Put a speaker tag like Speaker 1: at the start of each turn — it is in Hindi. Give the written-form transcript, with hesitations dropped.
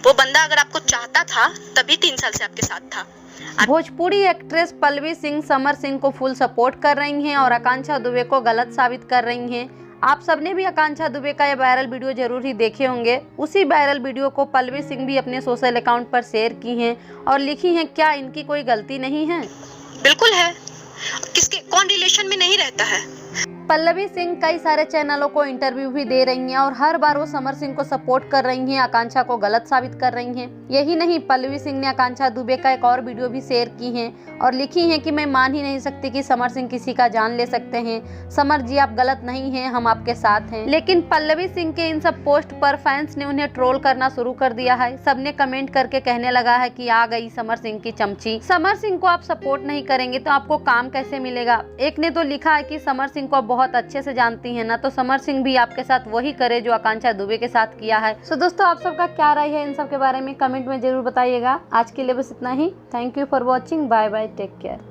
Speaker 1: वो बंदा अगर आपको चाहता था तभी 3 साल से आपके साथ था।
Speaker 2: भोजपुरी एक्ट्रेस पल्लवी सिंह समर सिंह को फुल सपोर्ट कर रही हैं और आकांक्षा दुबे को गलत साबित कर रही हैं। आप सबने भी आकांक्षा दुबे का ये वायरल वीडियो जरूर ही देखे होंगे। उसी वायरल वीडियो को पल्लवी सिंह भी अपने सोशल अकाउंट पर शेयर की हैं और लिखी हैं, क्या इनकी कोई गलती नहीं है?
Speaker 1: बिल्कुल है, किसके कौन रिलेशन में नहीं रहता है।
Speaker 2: पल्लवी सिंह कई सारे चैनलों को इंटरव्यू भी दे रही हैं और हर बार वो समर सिंह को सपोर्ट कर रही हैं, आकांक्षा को गलत साबित कर रही हैं। यही नहीं, पल्लवी सिंह ने आकांक्षा दुबे का एक और वीडियो भी शेयर की हैं और लिखी हैं कि मैं मान ही नहीं सकती कि समर सिंह किसी का जान ले सकते हैं। समर जी, आप गलत नहीं हैं, हम आपके साथ हैं। लेकिन पल्लवी सिंह के इन सब पोस्ट पर फैंस ने उन्हें ट्रोल करना शुरू कर दिया है। सबने कमेंट करके कहने लगा है कि आ गई समर सिंह की चमची। समर सिंह को आप सपोर्ट नहीं करेंगे तो आपको काम कैसे मिलेगा? एक ने तो लिखा है कि समर सिंह को बहुत अच्छे से जानती हैं ना, तो समर सिंह भी आपके साथ वही करे जो आकांक्षा दुबे के साथ किया है। सो दोस्तों, आप सबका क्या राय है इन सब के बारे में कमेंट में जरूर बताइएगा। आज के लिए बस इतना ही। Thank you for watching. Bye bye, take care.